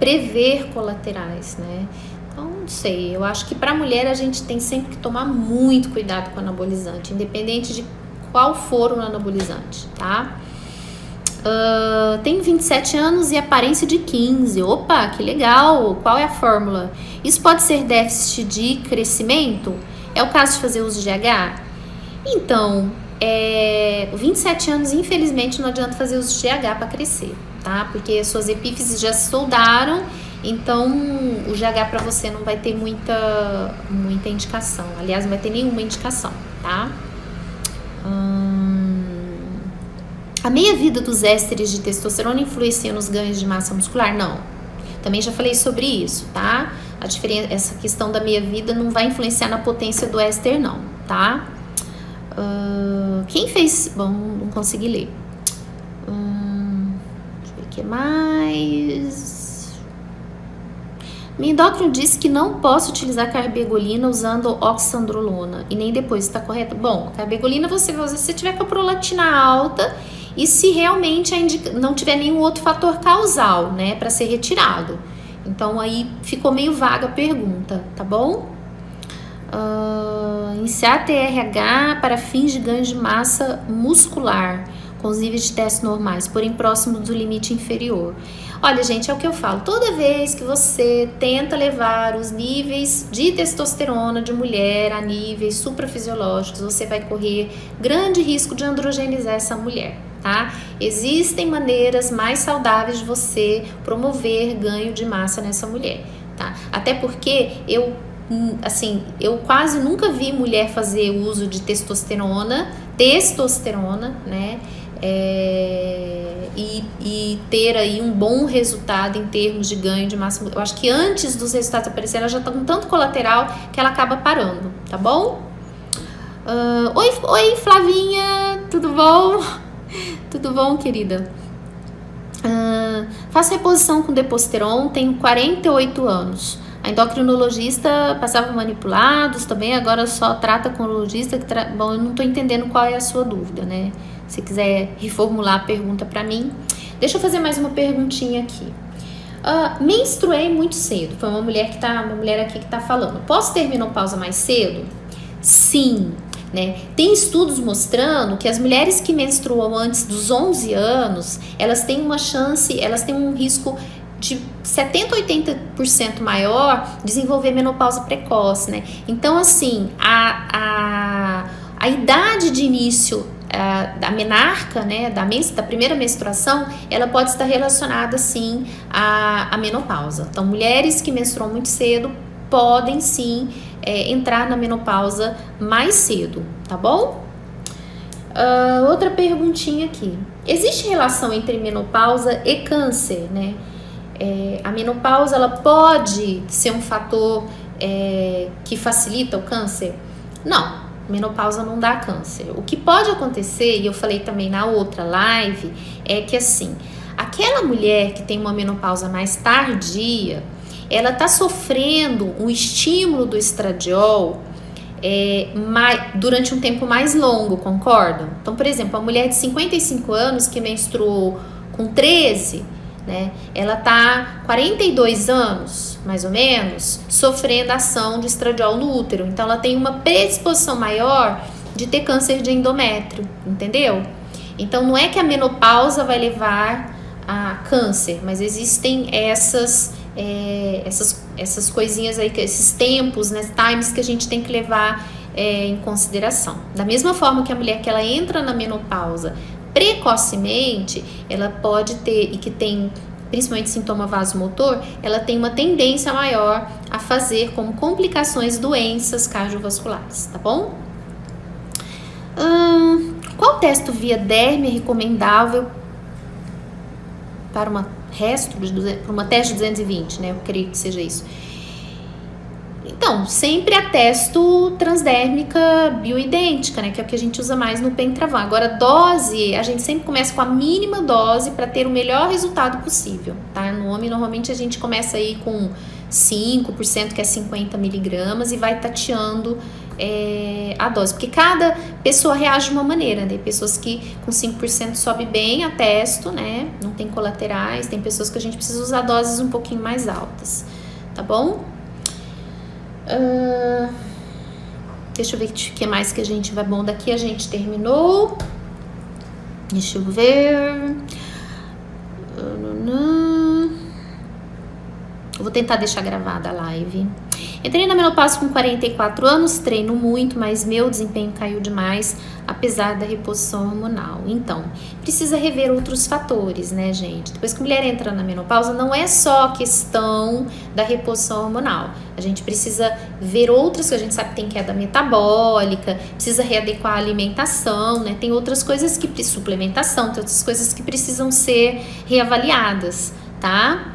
A: prever colaterais, né? Então, não sei, eu acho que para mulher a gente tem sempre que tomar muito cuidado com o anabolizante, independente de qual for o anabolizante, tá? Tenho 27 anos e aparência de 15. Opa, que legal! Qual é a fórmula? Isso pode ser déficit de crescimento? É o caso de fazer uso de H? Então, 27 anos, infelizmente, não adianta fazer uso de H para crescer, tá? Porque as suas epífises já se soldaram, então o GH para você não vai ter muita indicação. Aliás, não vai ter nenhuma indicação, tá? A meia-vida dos ésteres de testosterona influencia nos ganhos de massa muscular? Não. Também já falei sobre isso, tá? Essa questão da meia-vida não vai influenciar na potência do éster, não, tá? Quem fez... Bom, não consegui ler. Deixa eu ver o que mais... Minha endócrino disse que não posso utilizar carbegolina usando oxandrolona. E nem depois, está correto? Bom, carbegolina você vai usar se tiver com a prolactina alta e se realmente não tiver nenhum outro fator causal, né, para ser retirado. Então, aí ficou meio vaga a pergunta, tá bom? Iniciar TRH para fins de ganho de massa muscular com os níveis de testes normais, porém próximo do limite inferior. Olha, gente, é o que eu falo. Toda vez que você tenta levar os níveis de testosterona de mulher a níveis suprafisiológicos, você vai correr grande risco de androgenizar essa mulher, tá? Existem maneiras mais saudáveis de você promover ganho de massa nessa mulher, tá? Até porque eu quase nunca vi mulher fazer uso de testosterona, né? E ter aí um bom resultado em termos de ganho de massa. Eu acho que antes dos resultados aparecerem, ela já tá com tanto colateral que ela acaba parando, tá bom? Oi, Flavinha, tudo bom? Tudo bom, querida? Faço reposição com Deposteron, tenho 48 anos. A endocrinologista passava manipulados também, agora só trata com o urologista. Bom, eu não tô entendendo qual é a sua dúvida, né? Se quiser reformular a pergunta para mim. Deixa eu fazer mais uma perguntinha aqui. Menstruei muito cedo. Foi uma mulher aqui que tá falando. Posso ter menopausa mais cedo? Sim, né? Tem estudos mostrando que as mulheres que menstruam antes dos 11 anos, elas têm um risco de 70% a 80% maior de desenvolver menopausa precoce, né? Então, assim, a idade de início da menarca, né, da primeira menstruação, ela pode estar relacionada, sim, à menopausa. Então, mulheres que menstruam muito cedo podem, sim, entrar na menopausa mais cedo, tá bom? Outra perguntinha aqui. Existe relação entre menopausa e câncer, né? A menopausa, ela pode ser um fator que facilita o câncer? Não. Menopausa não dá câncer. O que pode acontecer, e eu falei também na outra live, é que assim, aquela mulher que tem uma menopausa mais tardia, ela tá sofrendo um estímulo do estradiol durante um tempo mais longo, concordam? Então, por exemplo, a mulher de 55 anos que menstruou com 13, né, ela tá 42 anos, mais ou menos, sofrendo ação de estradiol no útero. Então, ela tem uma predisposição maior de ter câncer de endométrio, entendeu? Então, não é que a menopausa vai levar a câncer, mas existem essas coisinhas aí, esses tempos, né, times que a gente tem que levar em consideração. Da mesma forma que a mulher que ela entra na menopausa precocemente, ela pode ter, e que tem principalmente sintoma vasomotor, ela tem uma tendência maior a fazer como complicações doenças cardiovasculares, tá bom? Qual testo via derme é recomendável para uma teste de 220, né? Eu creio que seja isso. Então, sempre a testo transdérmica bioidêntica, né? Que é o que a gente usa mais no Pentravan. Agora, dose, a gente sempre começa com a mínima dose para ter o melhor resultado possível, tá? No homem, normalmente a gente começa aí com 5%, que é 50 miligramas, e vai tateando a dose. Porque cada pessoa reage de uma maneira, né? Tem pessoas que com 5% sobe bem a testo, né? Não tem colaterais. Tem pessoas que a gente precisa usar doses um pouquinho mais altas, tá bom? Deixa eu ver o que mais que a gente vai. Bom, daqui a gente terminou. Deixa eu ver. Vou tentar deixar gravada a live. Entrei na menopausa com 44 anos, treino muito, mas meu desempenho caiu demais, apesar da reposição hormonal. Então, precisa rever outros fatores, né, gente? Depois que a mulher entra na menopausa, não é só a questão da reposição hormonal. A gente precisa ver outras, que a gente sabe que tem queda metabólica, precisa readequar a alimentação, né? Tem outras coisas que, suplementação, tem outras coisas que precisam ser reavaliadas, tá?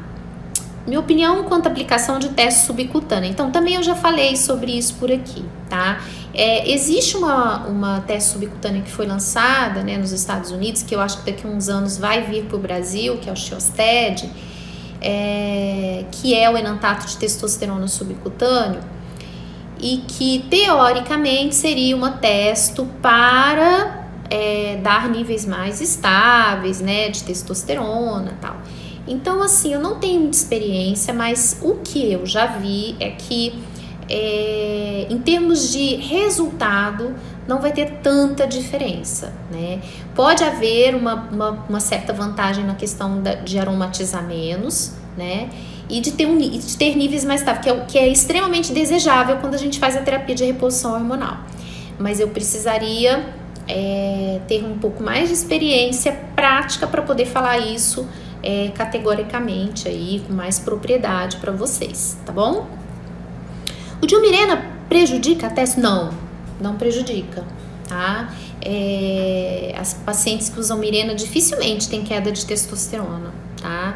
A: Minha opinião quanto à aplicação de teste subcutâneo. Então, também eu já falei sobre isso por aqui, tá? Existe uma teste subcutânea que foi lançada, né, nos Estados Unidos, que eu acho que daqui a uns anos vai vir para o Brasil, que é o Xiosted, que é o enantato de testosterona subcutâneo, e que, teoricamente, seria uma testo para dar níveis mais estáveis, né, de testosterona e tal. Então, assim, eu não tenho muita experiência, mas o que eu já vi é que, em termos de resultado, não vai ter tanta diferença, né? Pode haver uma certa vantagem na questão de aromatizar menos, né? E de ter níveis mais estáveis, que é extremamente desejável quando a gente faz a terapia de reposição hormonal. Mas eu precisaria ter um pouco mais de experiência prática para poder falar isso categoricamente aí, com mais propriedade para vocês, tá bom? O Dilmirena prejudica a teste? Não prejudica, tá? As pacientes que usam Mirena dificilmente têm queda de testosterona, tá?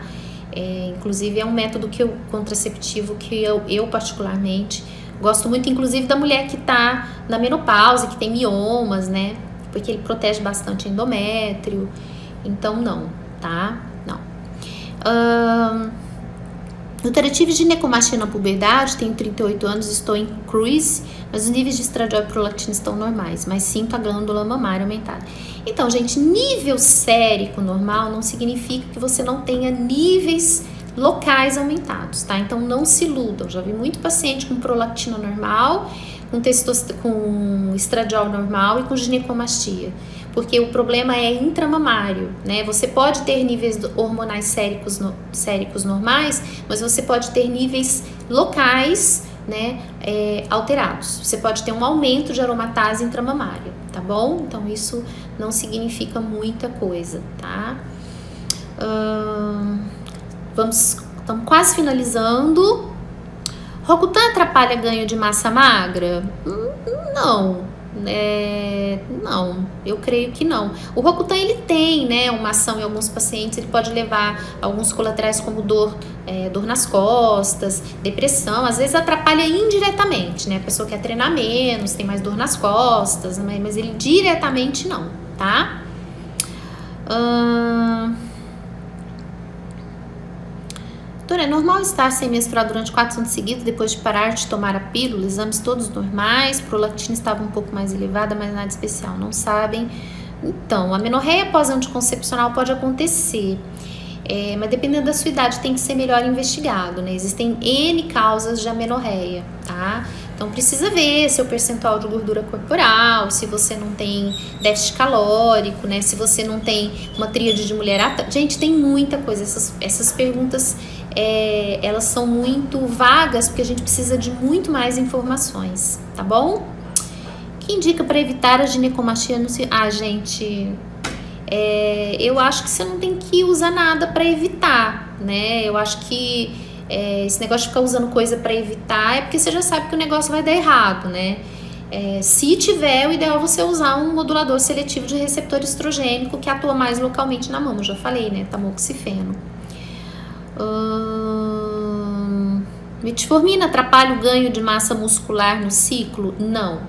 A: Inclusive é um método contraceptivo que eu particularmente gosto muito, inclusive da mulher que tá na menopausa, que tem miomas, né? Porque ele protege bastante endométrio, então não, tá? Eu tive ginecomastia na puberdade, tenho 38 anos, estou em cruise, mas os níveis de estradiol e prolactina estão normais, mas sinto a glândula mamária aumentada. Então, gente, nível sérico normal não significa que você não tenha níveis locais aumentados, tá? Então, não se iludam. Já vi muito paciente com prolactina normal, com estradiol normal e com ginecomastia. Porque o problema é intramamário, né? Você pode ter níveis hormonais séricos normais, mas você pode ter níveis locais, né, alterados. Você pode ter um aumento de aromatase intramamária, tá bom? Então, isso não significa muita coisa, tá? Estamos quase finalizando. Rocutan atrapalha ganho de massa magra? Não. Não, eu creio que não. O Rocutan, ele tem, né, uma ação em alguns pacientes, ele pode levar alguns colaterais como dor nas costas, depressão, às vezes atrapalha indiretamente, né, a pessoa quer treinar menos, tem mais dor nas costas, mas ele diretamente não, tá? Doutora, é normal estar sem menstruar durante 4 anos seguidos depois de parar de tomar a pílula? Exames todos normais, prolactina estava um pouco mais elevada, mas nada especial, não sabem. Então, a menorreia pós-anticoncepcional pode acontecer, mas dependendo da sua idade tem que ser melhor investigado, né? Existem N causas de amenorreia, tá? Então, precisa ver seu percentual de gordura corporal, se você não tem déficit calórico, né? Se você não tem uma tríade de mulher... Gente, tem muita coisa. Essas perguntas, elas são muito vagas, porque a gente precisa de muito mais informações, tá bom? Que indica para evitar a ginecomastia no... gente... eu acho que você não tem que usar nada para evitar, né? Eu acho que esse negócio de ficar usando coisa para evitar é porque você já sabe que o negócio vai dar errado, né? Se tiver, o ideal é você usar um modulador seletivo de receptor estrogênico que atua mais localmente na mama, eu já falei, né? Tamoxifeno. Metformina atrapalha o ganho de massa muscular no ciclo? Não.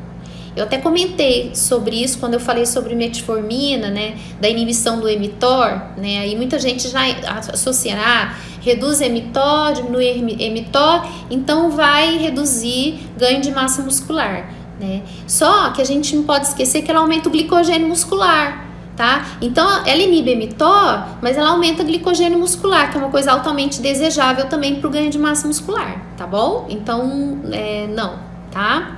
A: Eu até comentei sobre isso quando eu falei sobre metformina, né, da inibição do mTOR, né, aí muita gente já associa, reduz mTOR, diminui mTOR, então vai reduzir ganho de massa muscular, né. Só que a gente não pode esquecer que ela aumenta o glicogênio muscular, tá? Então ela inibe mTOR, mas ela aumenta o glicogênio muscular, que é uma coisa altamente desejável também para o ganho de massa muscular, tá bom? Então, não, tá?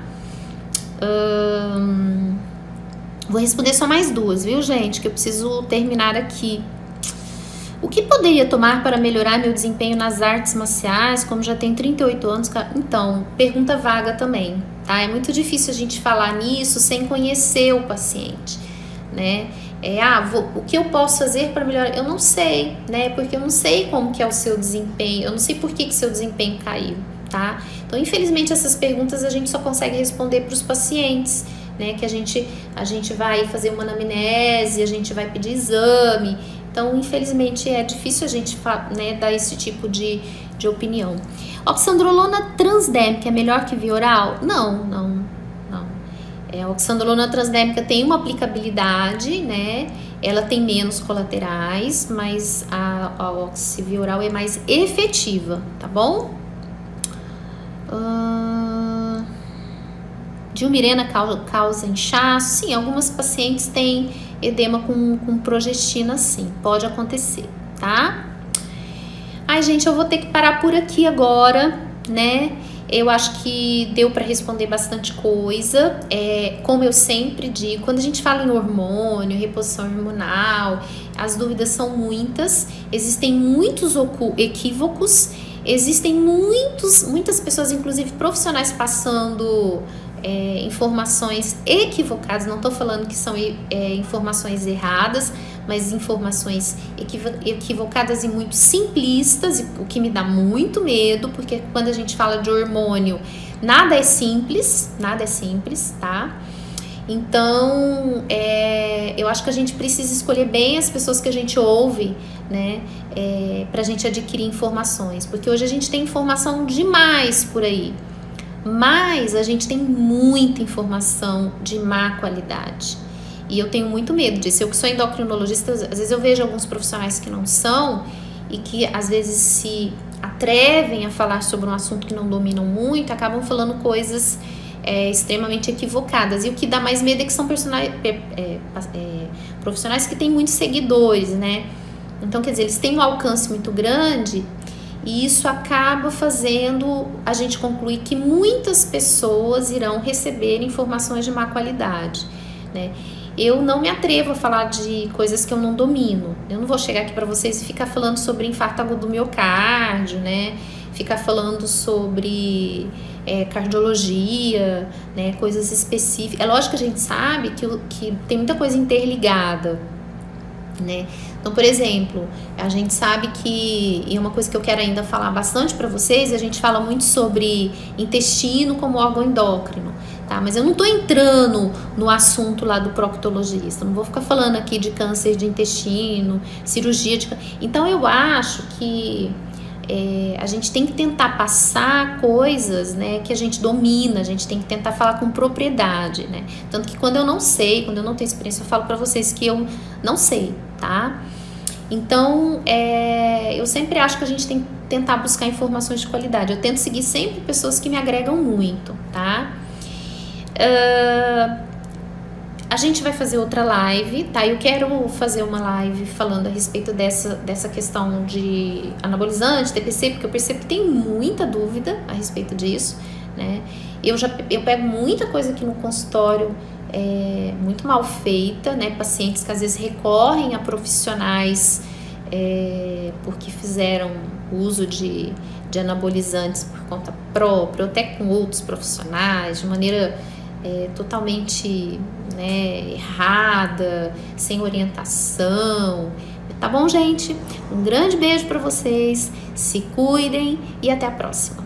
A: Vou responder só mais 2, viu, gente? Que eu preciso terminar aqui. O que poderia tomar para melhorar meu desempenho nas artes marciais, como já tenho 38 anos? Então, pergunta vaga também, tá? É muito difícil a gente falar nisso sem conhecer o paciente, né? O que eu posso fazer para melhorar? Eu não sei, né? Porque eu não sei como que é o seu desempenho, eu não sei por que seu desempenho caiu, tá? Então, infelizmente, essas perguntas a gente só consegue responder para os pacientes, né? Que a gente vai fazer uma anamnese, a gente vai pedir exame. Então, infelizmente, é difícil a gente, né, dar esse tipo de opinião. Oxandrolona transdérmica é melhor que via oral? Não. A oxandrolona transdérmica tem uma aplicabilidade, né? Ela tem menos colaterais, mas a oxi via oral é mais efetiva, tá bom? Dilmirena causa inchaço? Sim, algumas pacientes têm edema com progestina, sim, pode acontecer, tá? Ai, gente, eu vou ter que parar por aqui agora, né? Eu acho que deu para responder bastante coisa. Como eu sempre digo, quando a gente fala em hormônio, reposição hormonal, as dúvidas são muitas, existem muitos equívocos, existem muitas pessoas, inclusive profissionais, passando informações equivocadas. Não estou falando que são informações erradas, mas informações equivocadas e muito simplistas, o que me dá muito medo, porque quando a gente fala de hormônio, nada é simples, tá? Então, eu acho que a gente precisa escolher bem as pessoas que a gente ouve, né? Pra gente adquirir informações, porque hoje a gente tem informação demais por aí, mas a gente tem muita informação de má qualidade. E eu tenho muito medo disso. Eu que sou endocrinologista, às vezes eu vejo alguns profissionais que não são e que às vezes se atrevem a falar sobre um assunto que não dominam muito, acabam falando coisas extremamente equivocadas. E o que dá mais medo é que são profissionais que têm muitos seguidores, né? Então, quer dizer, eles têm um alcance muito grande e isso acaba fazendo a gente concluir que muitas pessoas irão receber informações de má qualidade, né? Eu não me atrevo a falar de coisas que eu não domino. Eu não vou chegar aqui para vocês e ficar falando sobre infarto agudo do miocárdio, né? Ficar falando sobre cardiologia, né? Coisas específicas. É lógico que a gente sabe que tem muita coisa interligada, né? Então, por exemplo, a gente sabe que, e uma coisa que eu quero ainda falar bastante para vocês, a gente fala muito sobre intestino como órgão endócrino, tá? Mas eu não tô entrando no assunto lá do proctologista, não vou ficar falando aqui de câncer de intestino, cirurgia de... Então, eu acho que a gente tem que tentar passar coisas, né, que a gente domina, a gente tem que tentar falar com propriedade, né? Tanto que quando eu não sei, quando eu não tenho experiência, eu falo para vocês que eu não sei, tá? Então, eu sempre acho que a gente tem que tentar buscar informações de qualidade. Eu tento seguir sempre pessoas que me agregam muito, tá? A gente vai fazer outra live, tá? Eu quero fazer uma live falando a respeito dessa questão de anabolizante, TPC, porque eu percebo que tem muita dúvida a respeito disso, né? Eu pego muita coisa aqui no consultório muito mal feita, né? Pacientes que às vezes recorrem a profissionais porque fizeram uso de anabolizantes por conta própria, ou até com outros profissionais, de maneira totalmente, né, errada, sem orientação. Tá bom, gente? Um grande beijo para vocês, se cuidem e até a próxima.